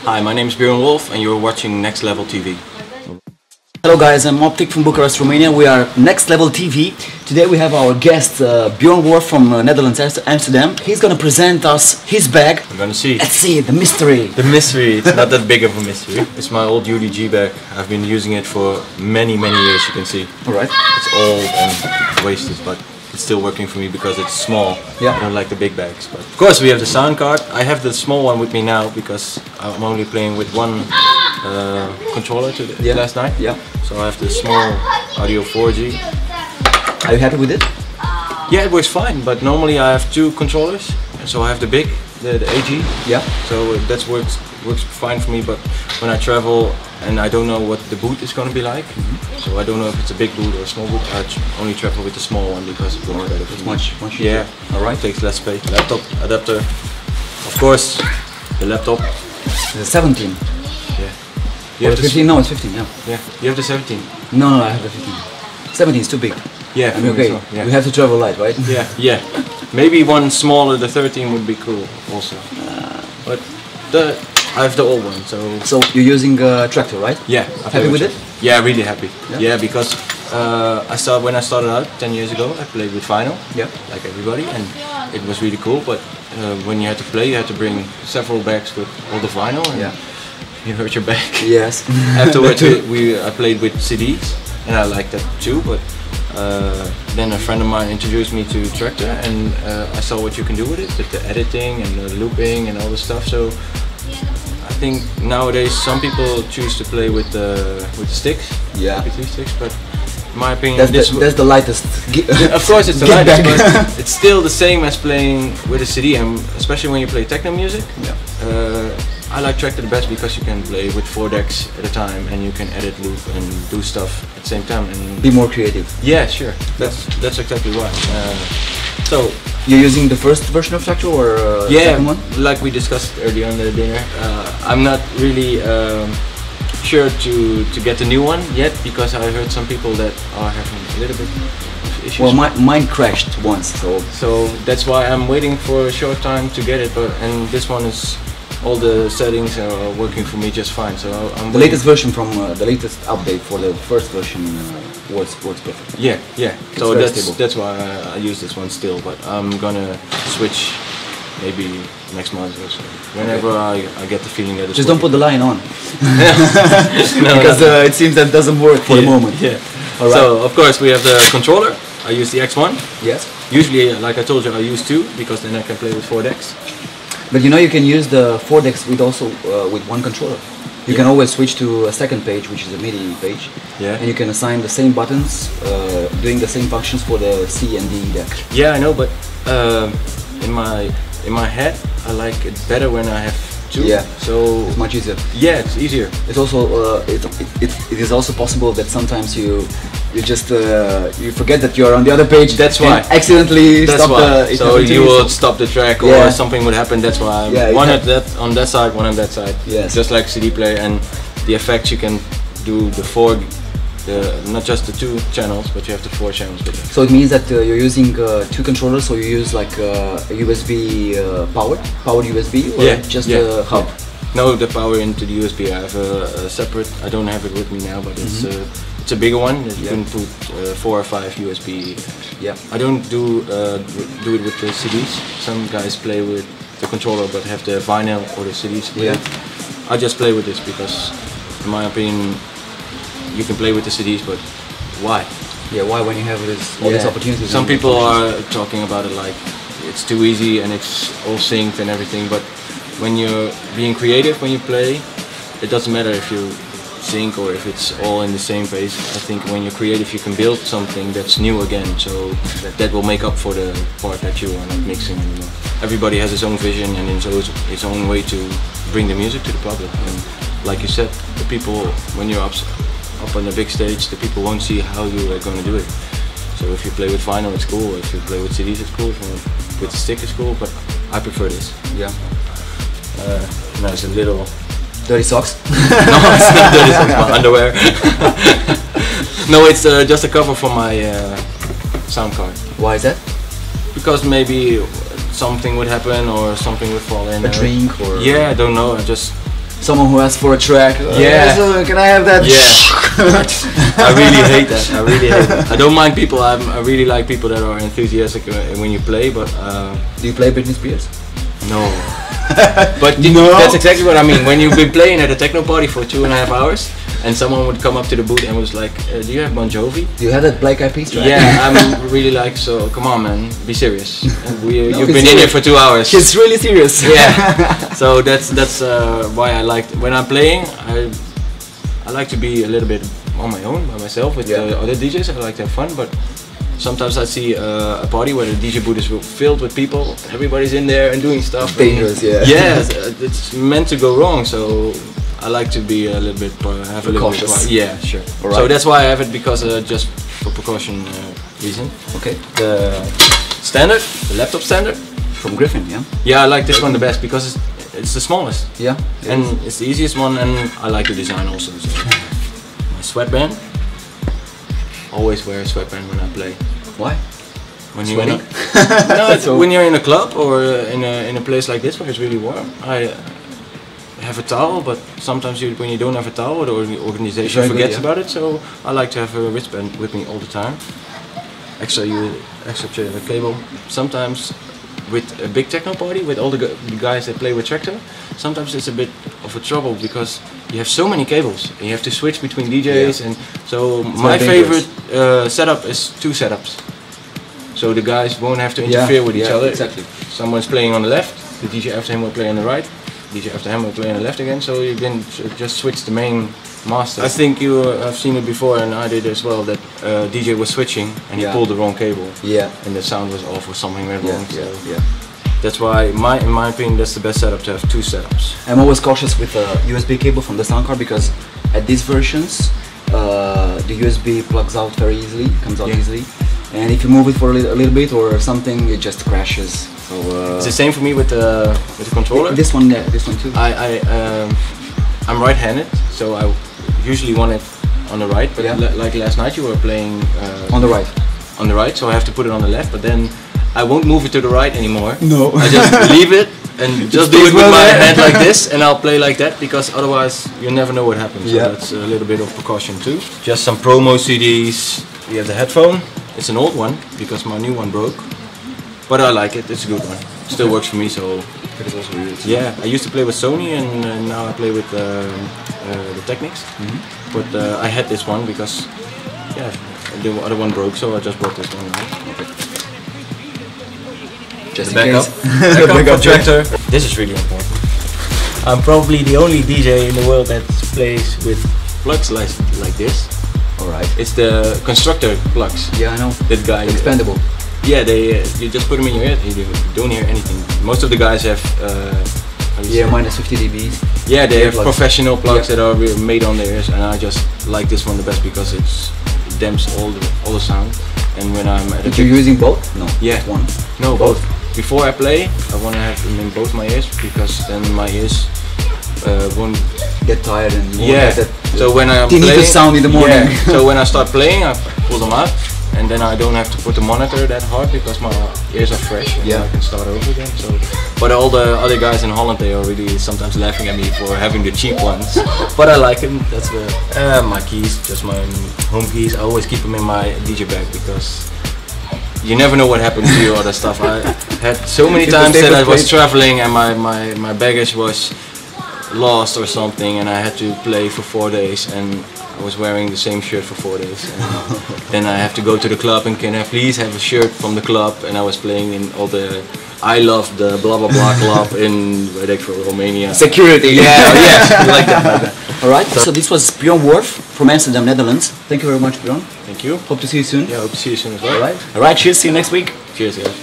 Hi, my name is Bjorn Wolf and you're watching Next Level TV. Hello guys, I'm Optick from Bucharest, Romania. We are Next Level TV. Today we have our guest Bjorn Wolf from Netherlands, Amsterdam. He's gonna present us his bag. We're gonna see. Let's see, the mystery. The mystery, it's not that big of a mystery. It's my old UDG bag. I've been using it for many years, you can see. Alright. It's old and wasted, but it's still working for me because it's small. Yeah. I don't like the big bags. But of course we have the sound card. I have the small one with me now because I'm only playing with one controller last night. Yeah. So I have the small Audio 4G. Are you happy with it? Yeah, it works fine, but normally I have two controllers. So I have the big, the AG. Yeah. So that works fine for me, but when I travel and I don't know what the boot is going to be like, so I don't know if it's a big boot or a small boot, I only travel with the small one because it works better for me. Much easier. Yeah, alright, takes less space. Laptop adapter, of course, the laptop. The 17. Yeah. You have 15? No, it's 15, yeah. Yeah, you have the 17. No, I have the 15. 17 is too big. Yeah, I mean, okay, so, yeah. we have to travel light, right? Yeah. Maybe one smaller, the 13 would be cool also. But I have the old one, so... So you're using a tractor, right? Yeah. Happy with it? Yeah, really happy. Yeah, yeah because when I started out 10 years ago, I played with vinyl, like everybody, and it was really cool, but when you had to play, you had to bring several bags with all the vinyl, and you hurt your back. Yes. Afterwards, I played with CDs, and I liked that too, but then a friend of mine introduced me to Tractor, and I saw what you can do with the editing and the looping and all the stuff. So I think nowadays some people choose to play with the sticks, MP3 sticks, but in my opinion that's the lightest. Of course it's the lightest, but it's still the same as playing with a CD, and especially when you play techno music. I like Tractor the best because you can play with 4 decks at a time and you can edit, loop and do stuff at the same time and be more creative. Yeah, sure. That's exactly why. So you're using the first version of Tractor or the second one? Like we discussed earlier on the dinner. I'm not really sure to get the new one yet because I heard some people that are having a little bit of issues. Well, mine crashed once, so that's why I'm waiting for a short time to get it. And this one is. All the settings are working for me just fine. So the latest version from the latest update for the first version works perfect. Yeah. So that's why I use this one still. But I'm gonna switch maybe next month or so. Whenever I get the feeling that it's just don't put the line on. Because it seems that doesn't work for the moment. Yeah. All right. So of course we have the controller. I use the X1. Yes. Usually, like I told you, I use 2 because then I can play with 4 decks. But you know you can use the 4 decks with one controller. You can always switch to a second page, which is a MIDI page. Yeah. And you can assign the same buttons, doing the same functions for the C and D deck. Yeah, I know, but in my head, I like it better when I have 2. Yeah. So it's much easier. Yeah, it's easier. It's also it is also possible that sometimes you just you forget that you're on the other page. That's why. Accidentally stop the. So you will stop the track or something would happen. That's why. One on that side, one on that side. Yes. Just like CD player, and the effects you can do the 4, not just the 2 channels, but you have the 4 channels with it. So it means that you're using 2 controllers, so you use like a USB powered USB, or just a hub? No, the power into the USB. I have a separate. I don't have it with me now, but it's a bigger one that you can put 4 or 5 USB. Yeah. I don't do it with the CDs. Some guys play with the controller but have the vinyl or the CDs. I just play with this because, in my opinion, you can play with the CDs, but why? Yeah, why when you have all these opportunities? Some people are talking about it like it's too easy and it's all synced and everything, but when you're being creative when you play, it doesn't matter if you sync or if it's all in the same pace. I think when you're creative you can build something that's new again, so that will make up for the part that you are not mixing anymore. Everybody has his own vision and his own way to bring the music to the public, and like you said, the people, when you're up on the big stage, the people won't see how you are going to do it. So if you play with vinyl it's cool, if you play with CDs it's cool, with the stick it's cool, but I prefer this. Yeah. No, it's a little... Dirty socks? No, it's not dirty socks, my underwear. No, it's just a cover for my sound card. Why is that? Because maybe something would happen or something would fall in. A drink or... Yeah, I don't know. I just someone who asks for a track. Yeah. So can I have that? Yeah. I really hate that. I really hate that. I don't mind people. I really like people that are enthusiastic when you play. But do you play Britney Spears? no. But no. That's exactly what I mean. When you've been playing at a techno party for 2.5 hours, and someone would come up to the booth and was like, "Do you have Bon Jovi? Do you have that Black Eyed Peas track?" Yeah, I'm really like, so come on, man, be serious. You've been serious. in here for 2 hours. He's really serious. Yeah. So that's why I like when I'm playing. I like to be a little bit on my own, by myself with other DJs. I like to have fun, but sometimes I see a party where the DJ booth is filled with people. Everybody's in there and doing stuff. Dangerous, yeah. Yeah, it's meant to go wrong. So I like to be a little bit have a little cautious. bit. Yeah, sure. Right. So that's why I have it, because just for precaution reason. Okay. The standard, the laptop standard From Griffin, yeah. Yeah, I like this one the best because it's the smallest. Yeah. And it's the easiest one, and I like the design also. So. My sweatband. Always wear a sweatband when I play. Why? When you're in when you're in a club or in a place like this where it's really warm. I have a towel, but sometimes when you don't have a towel, the organization forgets about it. So I like to have a wristband with me all the time. Extra cable. Sometimes with a big techno party with all the guys that play with Tractor, sometimes it's a bit of a trouble because you have so many cables and you have to switch between DJs, and so my favorite setup is 2 setups. So the guys won't have to interfere with each other. Exactly. Someone's playing on the left, the DJ after him will play on the right, DJ after him will play on the left again, so you can just switch the main master. I think you have seen it before, and I did as well, that DJ was switching and he pulled the wrong cable. Yeah. And the sound was off or something went wrong. So Yeah. that's why, in my opinion, that's the best setup, to have 2 setups. I'm always cautious with a USB cable from the sound card, because at these versions the USB plugs out very easily, comes out easily, and if you move it for a little bit or something, it just crashes. So it's the same for me with the controller. This one too. I'm right-handed, so I usually want it on the right. But like last night, you were playing on the right. On the right, so I have to put it on the left. But then I won't move it to the right anymore. No. I just leave it and just do it with my hand like this, and I'll play like that, because otherwise you never know what happens. So that's a little bit of precaution too. Just some promo CDs. We have the headphone. It's an old one because my new one broke, but I like it. It's a good one. Still works for me. So it is also really I used to play with Sony, and now I play with the Technics. But I had this one because the other one broke, so I just bought this one. Okay. Just the backup Tractor. This is really important. I'm probably the only DJ in the world that plays with plugs like this. Alright. It's the constructor plugs. Yeah, I know. That guy. Expandable. Yeah, you just put them in your ear. You don't hear anything. Most of the guys have. minus 50 dBs. Yeah, they have professional plugs that are made on their ears, and I just like this one the best because it damps all the sound. And when I'm at you're using both? No. Yeah. One. No, both. Before I play, I want to have them in both my ears, because then my ears won't get tired and that so when I'm tinny playing, sound in the morning. So when I start playing, I pull them out, and then I don't have to put the monitor that hard because my ears are fresh, and I can start over again. So, but all the other guys in Holland, they are really sometimes laughing at me for having the cheap ones, but I like them. That's my keys, just my home keys. I always keep them in my DJ bag because you never know what happens to your other stuff. I had so many times that I was traveling and my baggage was lost or something, and I had to play for 4 days, and I was wearing the same shirt for 4 days. And then I have to go to the club and can I please have a shirt from the club, and I was playing in all the I love the blah blah blah club in Romania. Security. Yeah, like that. Alright, so this was Bjorn Wolf from Amsterdam, Netherlands. Thank you very much, Bjorn. Thank you. Hope to see you soon. Yeah, hope to see you soon as well. Alright, cheers, see you next week. Cheers, guys.